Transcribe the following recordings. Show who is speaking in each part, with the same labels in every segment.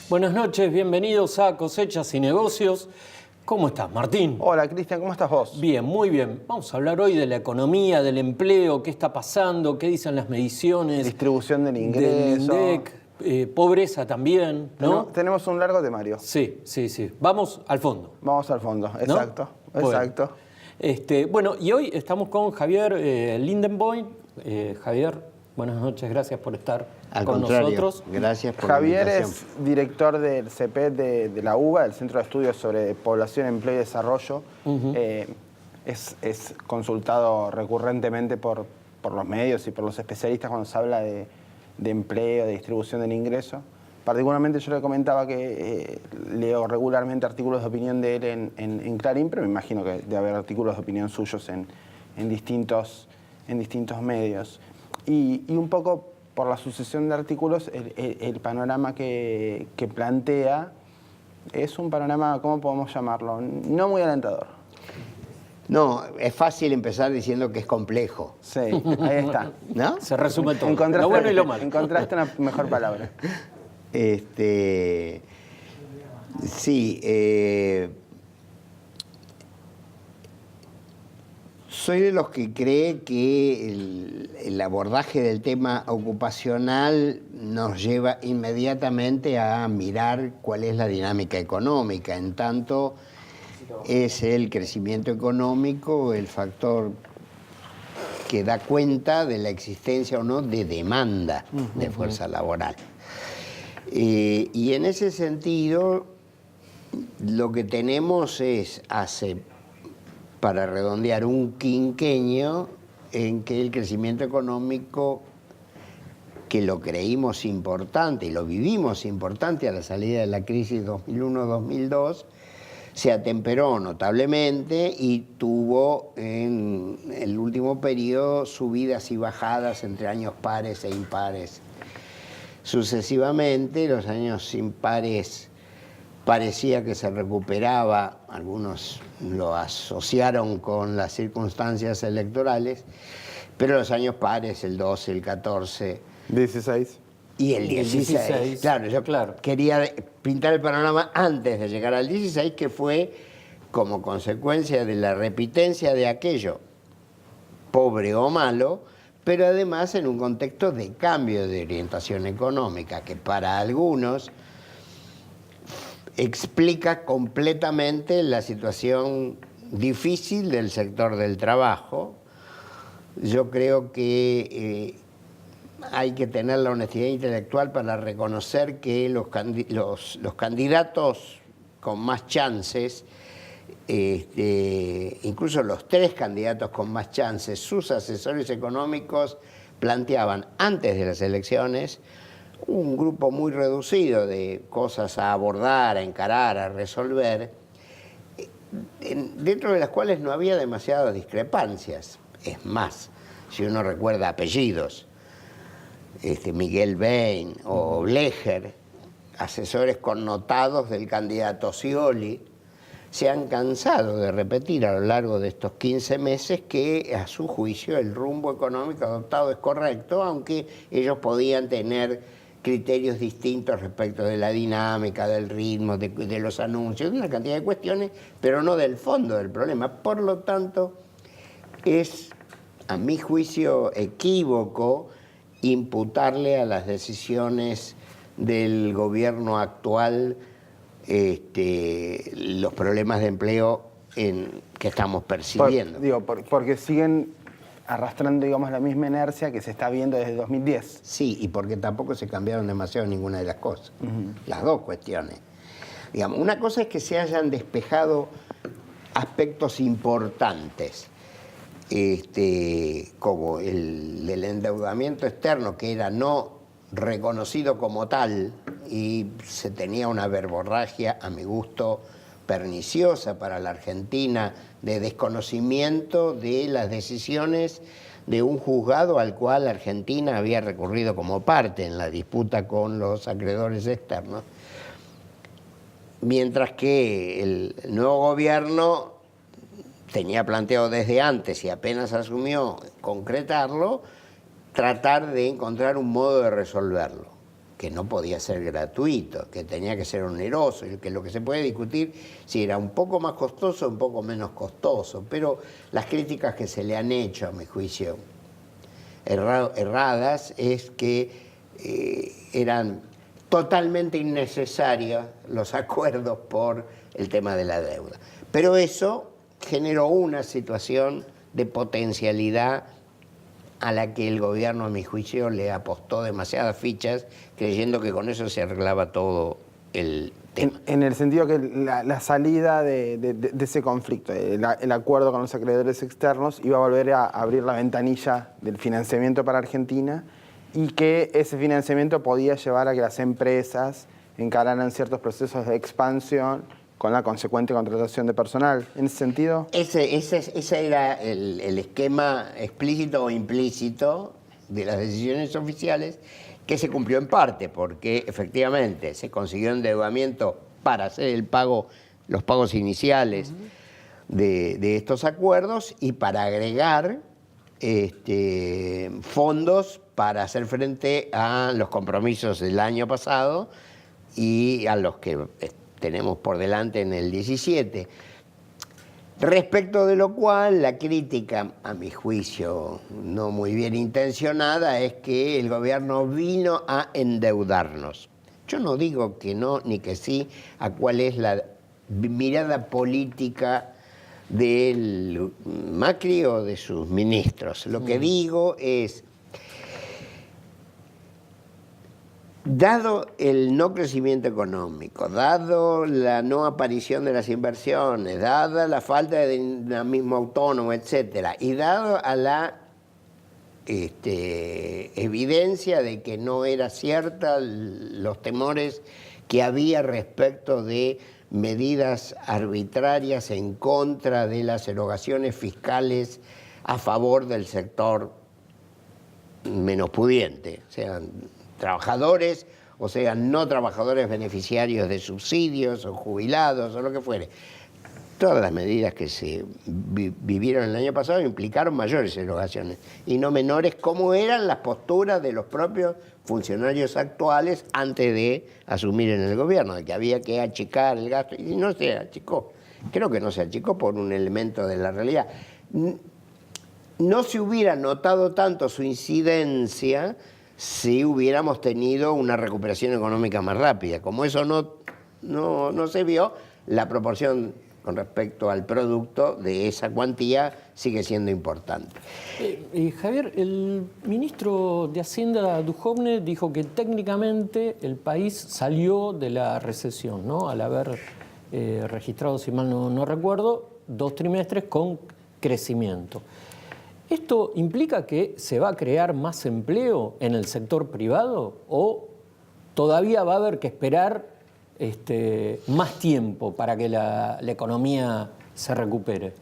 Speaker 1: Buenas noches, bienvenidos a Cosechas y Negocios. ¿Cómo estás, Martín?
Speaker 2: Hola, Cristian, ¿cómo estás vos?
Speaker 1: Bien, muy bien. Vamos a hablar hoy de la economía, del empleo, qué está pasando, qué dicen las mediciones.
Speaker 2: Distribución del ingreso.
Speaker 1: Del INDEC, pobreza también, ¿no?
Speaker 2: Tenemos un largo temario.
Speaker 1: Sí. Vamos al fondo.
Speaker 2: Vamos al fondo, exacto.
Speaker 1: ¿No?
Speaker 2: Exacto.
Speaker 1: Bueno, y hoy estamos con Javier Lindenboim. Javier, buenas noches, gracias por estar con nosotros.
Speaker 3: Gracias por la
Speaker 2: Javier
Speaker 3: invitación.
Speaker 2: es director del CEPET de la UBA, del Centro de Estudios sobre Población, Empleo y Desarrollo. Es consultado recurrentemente por los medios y por los especialistas cuando se habla de empleo, de distribución del ingreso. Particularmente yo le comentaba que leo regularmente artículos de opinión de él en Clarín, pero me imagino que debe haber artículos de opinión suyos en distintos medios. Y un poco por la sucesión de artículos, el panorama que plantea es un panorama, ¿cómo podemos llamarlo? No muy alentador.
Speaker 3: No, es fácil empezar diciendo que es complejo.
Speaker 2: Sí, ahí está.
Speaker 3: ¿No?
Speaker 1: Se resume todo,
Speaker 2: Encontraste,
Speaker 1: lo bueno y lo malo.
Speaker 2: Encontraste una mejor palabra.
Speaker 3: Sí, soy de los que cree que el abordaje del tema ocupacional nos lleva inmediatamente a mirar cuál es la dinámica económica. En tanto, es el crecimiento económico el factor que da cuenta de la existencia o no de demanda de fuerza laboral. Y en ese sentido, lo que tenemos es, para redondear, un quinquenio en que el crecimiento económico, que lo creímos importante y lo vivimos importante a la salida de la crisis 2001-2002, se atemperó notablemente y tuvo en el último periodo subidas y bajadas entre años pares e impares. Sucesivamente, los años impares parecía que se recuperaba, algunos lo asociaron con las circunstancias electorales, pero los años pares, el 12, el 14...
Speaker 2: 16.
Speaker 3: Y el 16. Claro, yo quería pintar el panorama antes de llegar al 16, que fue como consecuencia de la repitencia de aquello, pobre o malo, pero además en un contexto de cambio de orientación económica, que para algunos explica completamente la situación difícil del sector del trabajo. Yo creo que hay que tener la honestidad intelectual para reconocer que los candidatos con más chances, incluso los tres candidatos con más chances, sus asesores económicos planteaban antes de las elecciones un grupo muy reducido de cosas a abordar, a encarar, a resolver, dentro de las cuales no había demasiadas discrepancias. Es más, si uno recuerda apellidos, Miguel Bain o Blecher, asesores connotados del candidato Scioli, se han cansado de repetir a lo largo de estos 15 meses que a su juicio el rumbo económico adoptado es correcto, aunque ellos podían tener criterios distintos respecto de la dinámica, del ritmo, de los anuncios, de una cantidad de cuestiones, pero no del fondo del problema. Por lo tanto, es, a mi juicio, equívoco imputarle a las decisiones del gobierno actual los problemas de empleo que estamos percibiendo.
Speaker 2: Porque siguen arrastrando, digamos, la misma inercia que se está viendo desde 2010.
Speaker 3: Sí, y porque tampoco se cambiaron demasiado ninguna de las cosas. Las dos cuestiones. Digamos, una cosa es que se hayan despejado aspectos importantes, como el del endeudamiento externo, que era no reconocido como tal y se tenía una verborragia, a mi gusto, perniciosa para la Argentina, de desconocimiento de las decisiones de un juzgado al cual la Argentina había recurrido como parte en la disputa con los acreedores externos, mientras que el nuevo gobierno tenía planteado desde antes y apenas asumió concretarlo, tratar de encontrar un modo de resolverlo, que no podía ser gratuito, que tenía que ser oneroso, y que lo que se puede discutir si era un poco más costoso o un poco menos costoso, pero las críticas que se le han hecho, a mi juicio, erradas, es que eran totalmente innecesarios los acuerdos por el tema de la deuda. Pero eso generó una situación de potencialidad a la que el gobierno, a mi juicio, le apostó demasiadas fichas, creyendo que con eso se arreglaba todo el tema.
Speaker 2: En el sentido que la salida de ese conflicto, el acuerdo con los acreedores externos, iba a volver a abrir la ventanilla del financiamiento para Argentina, y que ese financiamiento podía llevar a que las empresas encararan ciertos procesos de expansión con la consecuente contratación de personal. ¿En ese sentido?
Speaker 3: Ese era el esquema explícito o implícito de las decisiones oficiales, que se cumplió en parte, porque efectivamente se consiguió endeudamiento para hacer los pagos iniciales de estos acuerdos y para agregar fondos para hacer frente a los compromisos del año pasado y a los que tenemos por delante en el 17. Respecto de lo cual, la crítica, a mi juicio, no muy bien intencionada, es que el gobierno vino a endeudarnos. Yo no digo que no ni que sí a cuál es la mirada política del Macri o de sus ministros. Lo que digo es, dado el no crecimiento económico, dado la no aparición de las inversiones, dada la falta de dinamismo autónomo, etcétera, y dado a la evidencia de que no era cierta los temores que había respecto de medidas arbitrarias en contra de las erogaciones fiscales a favor del sector menos pudiente, sean trabajadores o sean no trabajadores beneficiarios de subsidios o jubilados o lo que fuere. Todas las medidas que se vivieron el año pasado implicaron mayores erogaciones y no menores, como eran las posturas de los propios funcionarios actuales antes de asumir en el gobierno, de que había que achicar el gasto, y no se achicó. Creo que no se achicó por un elemento de la realidad. No se hubiera notado tanto su incidencia si hubiéramos tenido una recuperación económica más rápida. Como eso no se vio, la proporción con respecto al producto de esa cuantía sigue siendo importante.
Speaker 1: Javier, el ministro de Hacienda, Duhovne, dijo que técnicamente el país salió de la recesión, ¿no? Al haber registrado, si mal no recuerdo, 2 trimestres con crecimiento. ¿Esto implica que se va a crear más empleo en el sector privado o todavía va a haber que esperar más tiempo para que la economía se recupere?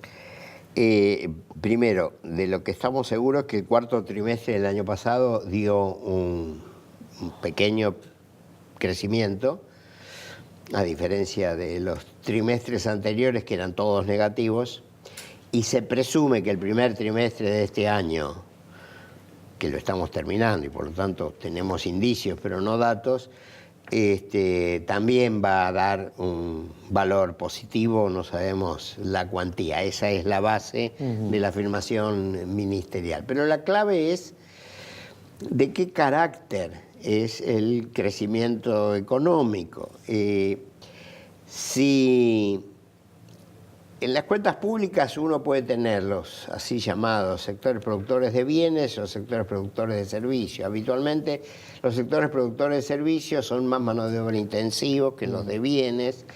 Speaker 3: Primero, de lo que estamos seguros es que el cuarto trimestre del año pasado dio un pequeño crecimiento, a diferencia de los trimestres anteriores que eran todos negativos, y se presume que el primer trimestre de este año, que lo estamos terminando y por lo tanto tenemos indicios pero no datos, también va a dar un valor positivo, no sabemos la cuantía. Esa es la base de la afirmación ministerial. Pero la clave es de qué carácter es el crecimiento económico. Si En las cuentas públicas uno puede tener los así llamados sectores productores de bienes o sectores productores de servicios. Habitualmente los sectores productores de servicios son más mano de obra intensivos que los de bienes.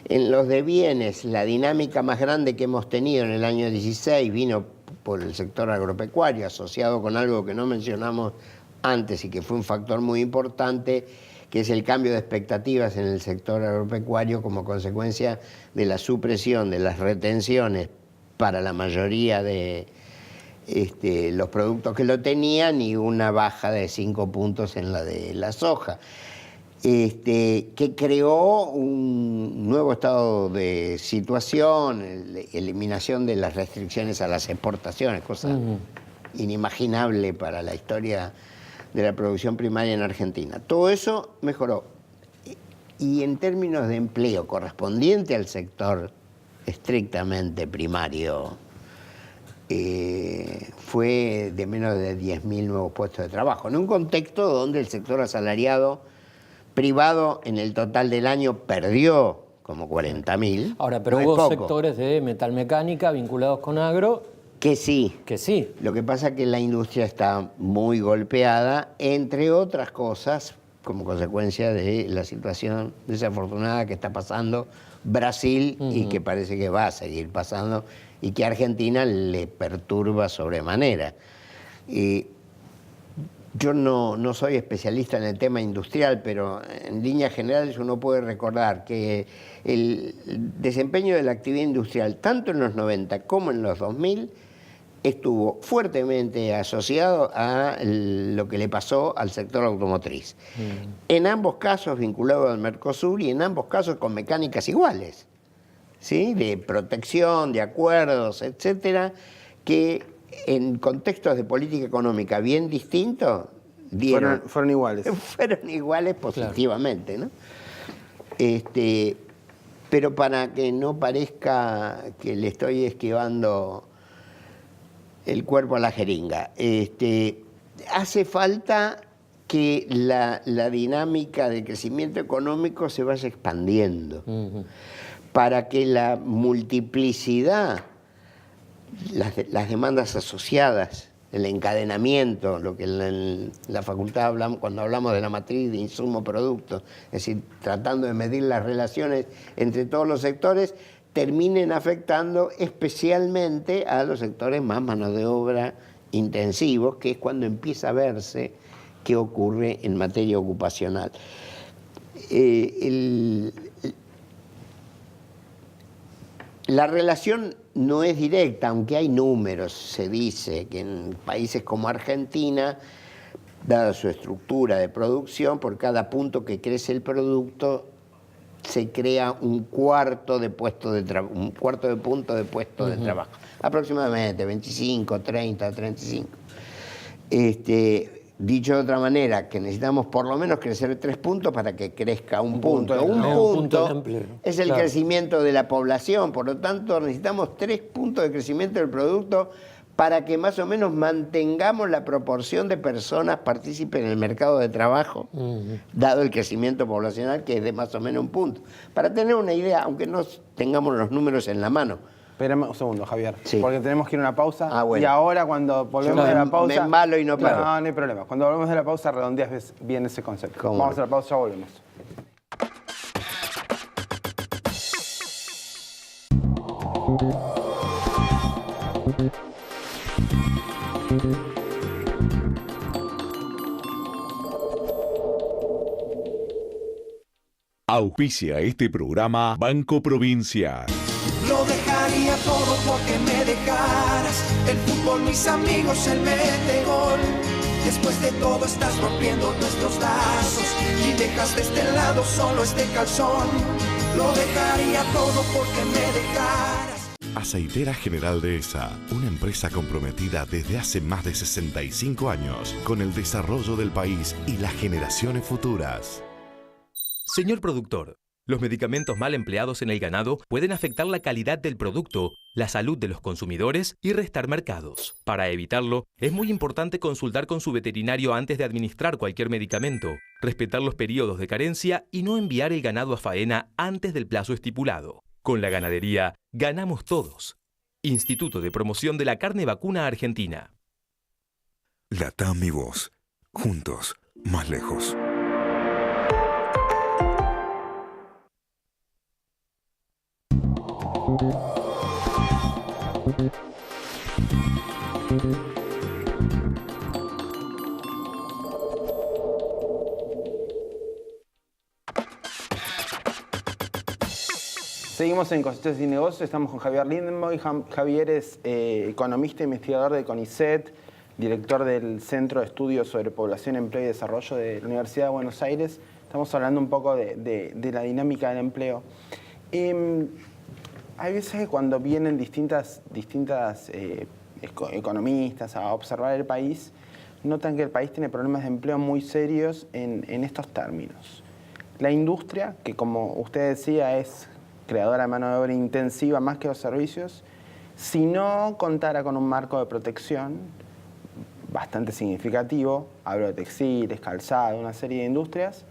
Speaker 3: En los de bienes, la dinámica más grande que hemos tenido en el año 16 vino por el sector agropecuario, asociado con algo que no mencionamos antes y que fue un factor muy importante, que es el cambio de expectativas en el sector agropecuario como consecuencia de la supresión de las retenciones para la mayoría de los productos que lo tenían y una baja de 5 puntos en la de la soja, que creó un nuevo estado de situación, eliminación de las restricciones a las exportaciones, cosa inimaginable para la historia de la producción primaria en Argentina. Todo eso mejoró. Y en términos de empleo correspondiente al sector estrictamente primario, fue de menos de 10.000 nuevos puestos de trabajo, en un contexto donde el sector asalariado privado en el total del año perdió como 40.000.
Speaker 1: Ahora, pero hubo sectores de metalmecánica vinculados con agro
Speaker 3: que sí.
Speaker 1: Que sí.
Speaker 3: Lo que pasa es que la industria está muy golpeada, entre otras cosas, como consecuencia de la situación desafortunada que está pasando Brasil y que parece que va a seguir pasando y que a Argentina le perturba sobremanera. Yo no soy especialista en el tema industrial, pero en líneas generales uno puede recordar que el desempeño de la actividad industrial, tanto en los 90 como en los 2000, estuvo fuertemente asociado a lo que le pasó al sector automotriz. En ambos casos vinculado al Mercosur y en ambos casos con mecánicas iguales, ¿sí? De protección, de acuerdos, etcétera, que en contextos de política económica bien distintos
Speaker 2: fueron iguales.
Speaker 3: Fueron iguales positivamente, claro. ¿No? Pero para que no parezca que le estoy esquivando el cuerpo a la jeringa, hace falta que la dinámica de crecimiento económico se vaya expandiendo, para que la multiplicidad, las demandas asociadas, el encadenamiento, lo que en la facultad hablamos cuando hablamos de la matriz de insumo-producto, es decir, tratando de medir las relaciones entre todos los sectores, terminen afectando especialmente a los sectores más mano de obra intensivos, que es cuando empieza a verse qué ocurre en materia ocupacional. La relación no es directa, aunque hay números. Se dice que en países como Argentina, dada su estructura de producción, por cada punto que crece el producto, se crea un cuarto de punto de puesto de trabajo. Aproximadamente 25, 30, 35. Dicho de otra manera, que necesitamos por lo menos crecer 3 puntos para que crezca un punto. Un punto es el crecimiento de la población, por lo tanto necesitamos 3 puntos de crecimiento del producto para que más o menos mantengamos la proporción de personas partícipes en el mercado de trabajo, dado el crecimiento poblacional que es de más o menos 1 punto. Para tener una idea, aunque no tengamos los números en la mano.
Speaker 2: Espérame un segundo, Javier,
Speaker 3: sí, porque
Speaker 2: tenemos que ir a una pausa.
Speaker 3: Bueno.
Speaker 2: Y ahora cuando volvemos de la pausa...
Speaker 3: Me embalo y no paro.
Speaker 2: No hay problema. Cuando volvemos de la pausa redondeas bien ese concepto. Vamos a la pausa, ya volvemos.
Speaker 4: Auspicia este programa Banco Provincia.
Speaker 5: Lo dejaría todo porque me dejaras. El fútbol, mis amigos, el mete gol. Después de todo estás rompiendo nuestros lazos y dejas de este lado solo este calzón. Lo dejaría todo porque me dejaras.
Speaker 4: Aceitera General Dehesa, una empresa comprometida desde hace más de 65 años con el desarrollo del país y las generaciones futuras.
Speaker 6: Señor productor, los medicamentos mal empleados en el ganado pueden afectar la calidad del producto, la salud de los consumidores y restar mercados. Para evitarlo, es muy importante consultar con su veterinario antes de administrar cualquier medicamento, respetar los periodos de carencia y no enviar el ganado a faena antes del plazo estipulado. Con la ganadería, ganamos todos. Instituto de Promoción de la Carne Vacuna Argentina.
Speaker 7: LATAM y vos, juntos, más lejos.
Speaker 2: Seguimos en Cositas y Negocios, estamos con Javier Lindenboy. Javier es economista e investigador de CONICET, director del Centro de Estudios sobre Población, Empleo y Desarrollo de la Universidad de Buenos Aires. Estamos hablando un poco de la dinámica del empleo. Hay veces que cuando vienen distintas economistas a observar el país, notan que el país tiene problemas de empleo muy serios en estos términos. La industria, que como usted decía es creadora de mano de obra intensiva más que los servicios, si no contara con un marco de protección bastante significativo, hablo de textiles, calzado, una serie de industrias,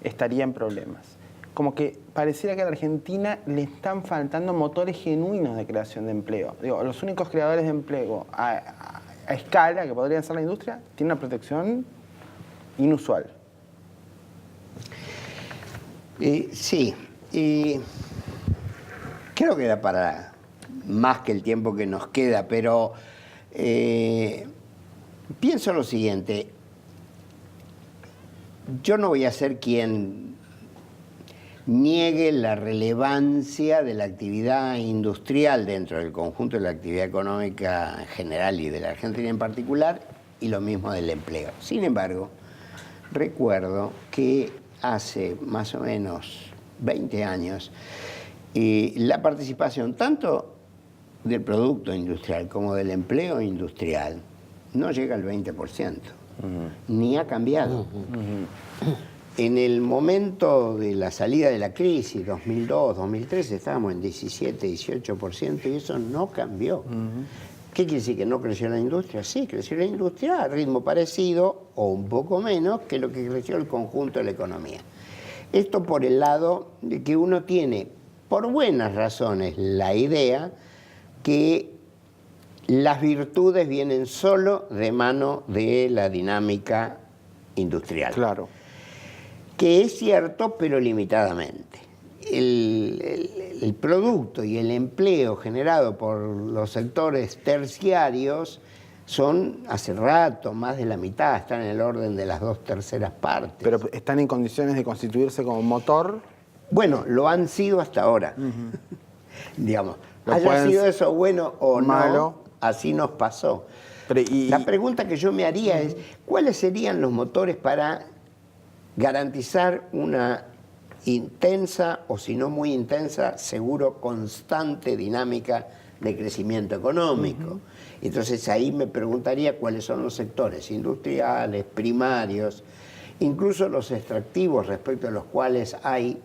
Speaker 2: estaría en problemas. Como que pareciera que a la Argentina le están faltando motores genuinos de creación de empleo. Digo, los únicos creadores de empleo a escala que podrían ser la industria tienen una protección inusual.
Speaker 3: Sí. Creo que da para más que el tiempo que nos queda, pero pienso lo siguiente. Yo no voy a ser quien niegue la relevancia de la actividad industrial dentro del conjunto de la actividad económica en general y de la Argentina en particular, y lo mismo del empleo. Sin embargo, recuerdo que hace más o menos 20 años, la participación tanto del producto industrial como del empleo industrial no llega al 20%, ni ha cambiado. En el momento de la salida de la crisis, 2002, 2003, estábamos en 17, 18% y eso no cambió. ¿Qué quiere decir? ¿Que no creció la industria? Sí, creció la industria a ritmo parecido o un poco menos que lo que creció el conjunto de la economía. Esto por el lado de que uno tiene, por buenas razones, la idea que las virtudes vienen solo de mano de la dinámica industrial.
Speaker 2: Claro.
Speaker 3: Que es cierto, pero limitadamente. El producto y el empleo generado por los sectores terciarios son hace rato, más de la mitad, están en el orden de las 2/3 partes.
Speaker 2: Pero están en condiciones de constituirse como motor.
Speaker 3: Bueno, lo han sido hasta ahora. Digamos, haya sido eso bueno o malo, no, así nos pasó.
Speaker 2: Pero
Speaker 3: la pregunta que yo me haría es, ¿cuáles serían los motores para garantizar una intensa, o si no muy intensa, seguro constante dinámica de crecimiento económico? Entonces ahí me preguntaría cuáles son los sectores industriales, primarios, incluso los extractivos respecto a los cuales hay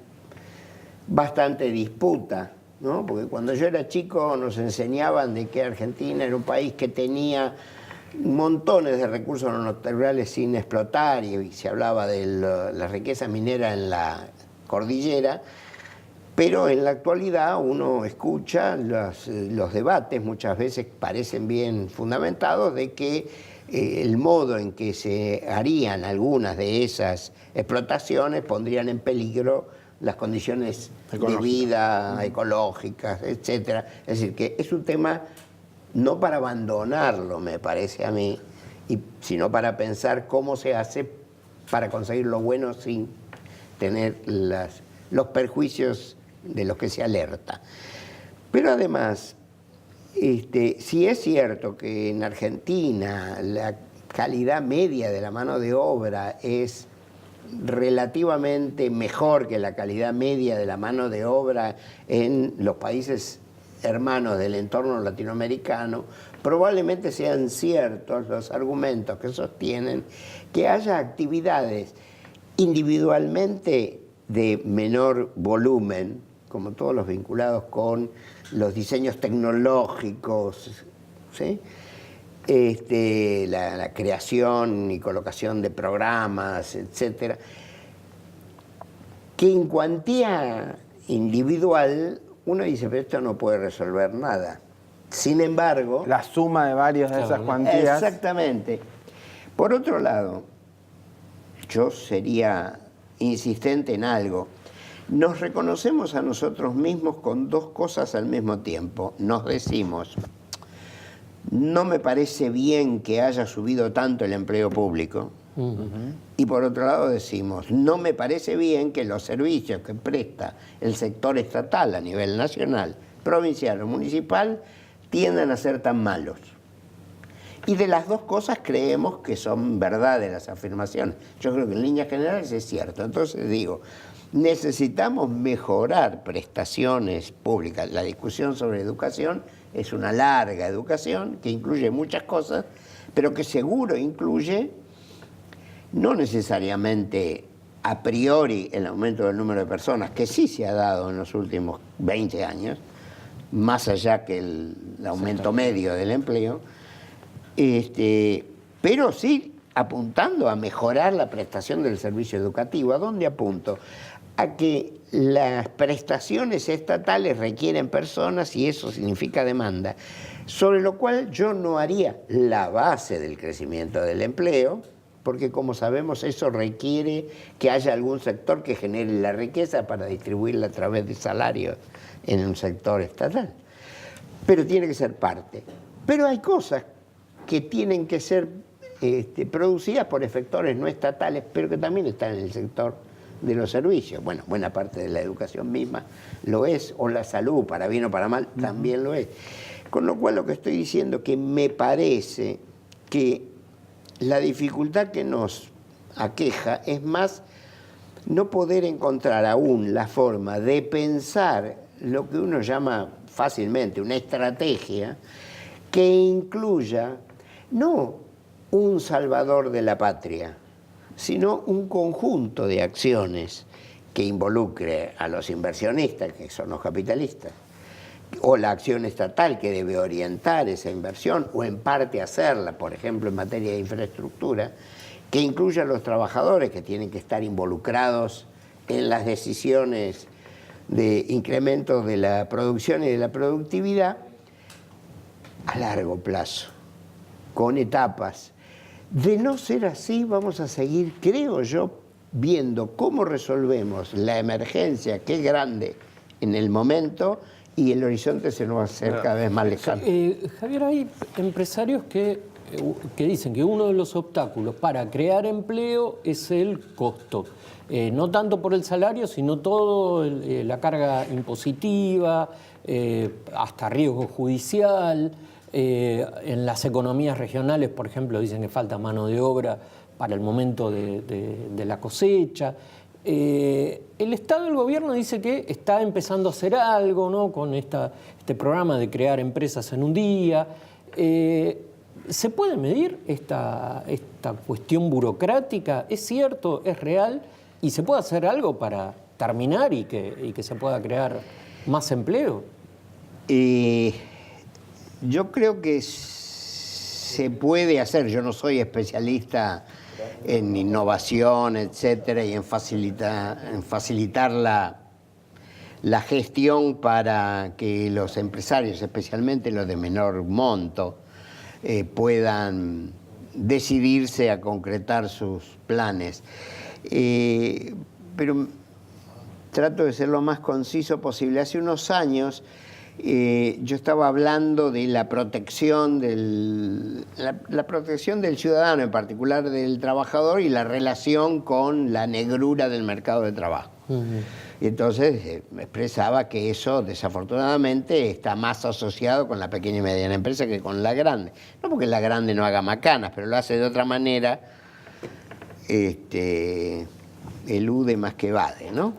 Speaker 3: bastante disputa, ¿no? Porque cuando yo era chico nos enseñaban de que Argentina era un país que tenía montones de recursos naturales sin explotar y se hablaba de la riqueza minera en la cordillera, pero en la actualidad uno escucha los debates, muchas veces parecen bien fundamentados, de que el modo en que se harían algunas de esas explotaciones pondrían en peligro las condiciones de vida ecológicas, etc. Es decir, que es un tema no para abandonarlo, me parece a mí, sino para pensar cómo se hace para conseguir lo bueno sin tener los perjuicios de los que se alerta. Pero además, si es cierto que en Argentina la calidad media de la mano de obra es relativamente mejor que la calidad media de la mano de obra en los países hermanos del entorno latinoamericano, probablemente sean ciertos los argumentos que sostienen que haya actividades individualmente de menor volumen, como todos los vinculados con los diseños tecnológicos, ¿sí? La creación y colocación de programas, etcétera, que en cuantía individual uno dice, pero esto no puede resolver nada. Sin embargo...
Speaker 2: La suma de varias de esas cuantías.
Speaker 3: Exactamente. Por otro lado, yo sería insistente en algo. Nos reconocemos a nosotros mismos con dos cosas al mismo tiempo. Nos decimos, no me parece bien que haya subido tanto el empleo público. Y por otro lado decimos, no me parece bien que los servicios que presta el sector estatal a nivel nacional, provincial o municipal tiendan a ser tan malos. Y de las dos cosas creemos que son verdades las afirmaciones. Yo creo que en líneas generales es cierto. Entonces digo, necesitamos mejorar prestaciones públicas. La discusión sobre educación es una larga educación que incluye muchas cosas, pero que seguro incluye no necesariamente a priori el aumento del número de personas, que sí se ha dado en los últimos 20 años, más allá que el aumento medio del empleo, pero sí apuntando a mejorar la prestación del servicio educativo. ¿A dónde apunto? A que las prestaciones estatales requieren personas y eso significa demanda, sobre lo cual yo no haría la base del crecimiento del empleo, porque como sabemos eso requiere que haya algún sector que genere la riqueza para distribuirla a través de salarios en un sector estatal. Pero tiene que ser parte. Pero hay cosas que tienen que ser producidas por efectores no estatales, pero que también están en el sector de los servicios. Bueno, buena parte de la educación misma lo es, o la salud, para bien o para mal, también lo es. Con lo cual lo que estoy diciendo es que me parece que la dificultad que nos aqueja es más no poder encontrar aún la forma de pensar lo que uno llama fácilmente una estrategia que incluya no un salvador de la patria, sino un conjunto de acciones que involucre a los inversionistas, que son los capitalistas, o la acción estatal que debe orientar esa inversión o en parte hacerla, por ejemplo, en materia de infraestructura, que incluya a los trabajadores que tienen que estar involucrados en las decisiones de incremento de la producción y de la productividad a largo plazo, con etapas. De no ser así, vamos a seguir, creo yo, viendo cómo resolvemos la emergencia, que es grande en el momento, y el horizonte se nos va a hacer cada vez más lejano.
Speaker 1: Javier, hay empresarios que dicen que uno de los obstáculos para crear empleo es el costo. No tanto por el salario, sino todo la carga impositiva, hasta riesgo judicial. En las economías regionales, por ejemplo, dicen que falta mano de obra para el momento de la cosecha. El Estado, el gobierno dice que está empezando a hacer algo, ¿no?, con este programa de crear empresas en un día. ¿Se puede medir esta cuestión burocrática? ¿Es cierto? ¿Es real? ¿Y se puede hacer algo para terminar y que se pueda crear más empleo?
Speaker 3: Yo creo que se puede hacer. Yo no soy especialista en innovación, etcétera, y en facilitar la gestión para que los empresarios, especialmente los de menor monto, puedan decidirse a concretar sus planes. Pero trato de ser lo más conciso posible. Hace unos años yo estaba hablando de la protección la protección del ciudadano, en particular del trabajador, y la relación con la negrura del mercado de trabajo. Y entonces me expresaba que eso desafortunadamente está más asociado con la pequeña y mediana empresa que con la grande. No porque la grande no haga macanas, pero lo hace de otra manera, elude más que evade, ¿no?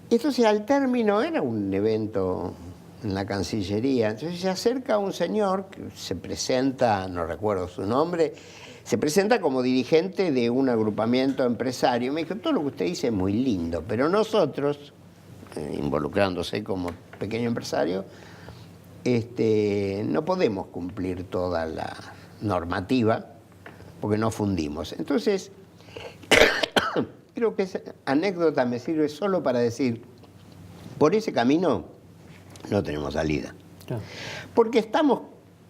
Speaker 3: Entonces, al término, era un evento en la Cancillería, entonces se acerca un señor que se presenta, no recuerdo su nombre, se presenta como dirigente de un agrupamiento empresario. Me dijo, todo lo que usted dice es muy lindo, pero nosotros, involucrándose como pequeño empresario, no podemos cumplir toda la normativa porque no fundimos. Entonces, creo que esa anécdota me sirve solo para decir Por ese camino no tenemos salida.
Speaker 1: Claro.
Speaker 3: Porque estamos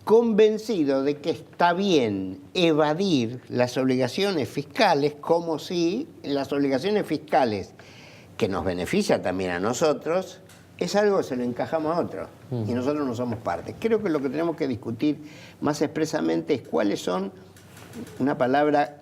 Speaker 3: convencidos de que está bien evadir las obligaciones fiscales, como si las obligaciones fiscales, que nos beneficia también a nosotros, es algo que se lo encajamos a otros y nosotros no somos parte. Creo que lo que tenemos que discutir más expresamente es cuáles son, una palabra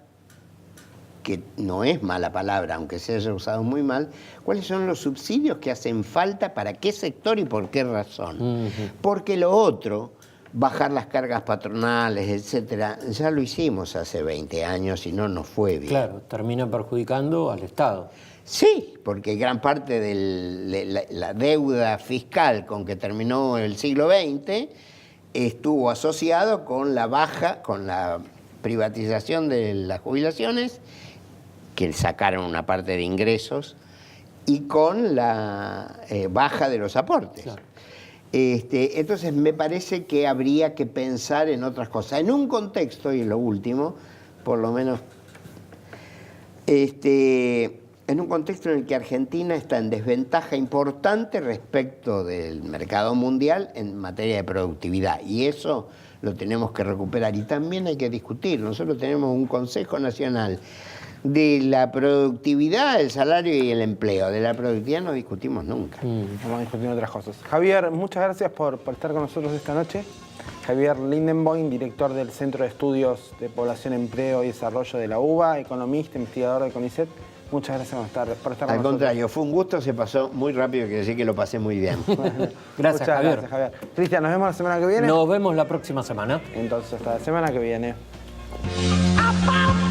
Speaker 3: que no es mala palabra, aunque se haya usado muy mal, cuáles son los subsidios que hacen falta para qué sector y por qué razón. Porque lo otro, bajar las cargas patronales, etcétera, ya lo hicimos hace 20 años y no nos fue bien.
Speaker 1: Claro, termina perjudicando al Estado.
Speaker 3: Sí, porque gran parte de la deuda fiscal con que terminó el siglo XX estuvo asociado con la privatización de las jubilaciones, que sacaron una parte de ingresos, y con la baja de los aportes.
Speaker 1: Claro.
Speaker 3: Entonces me parece que habría que pensar en otras cosas. En un contexto, y lo último, por lo menos, en un contexto en el que Argentina está en desventaja importante respecto del mercado mundial en materia de productividad. Y eso lo tenemos que recuperar. Y también hay que discutir. Nosotros tenemos un Consejo Nacional de la productividad, el salario y el empleo. De la productividad no discutimos nunca.
Speaker 2: Vamos a discutir otras cosas. Javier, muchas gracias por estar con nosotros esta noche. Javier Lindenboim, director del Centro de Estudios de Población, Empleo y Desarrollo de la UBA, economista, investigador de CONICET. Muchas gracias por estar con nosotros.
Speaker 3: Al contrario, fue un gusto, se pasó muy rápido, quiero decir que lo pasé muy bien.
Speaker 1: Gracias,
Speaker 2: Muchas
Speaker 1: Javier.
Speaker 2: gracias, Javier. Cristian, nos vemos la semana que viene.
Speaker 1: Nos vemos la próxima semana.
Speaker 2: Entonces, hasta la semana que viene.
Speaker 5: Up, up.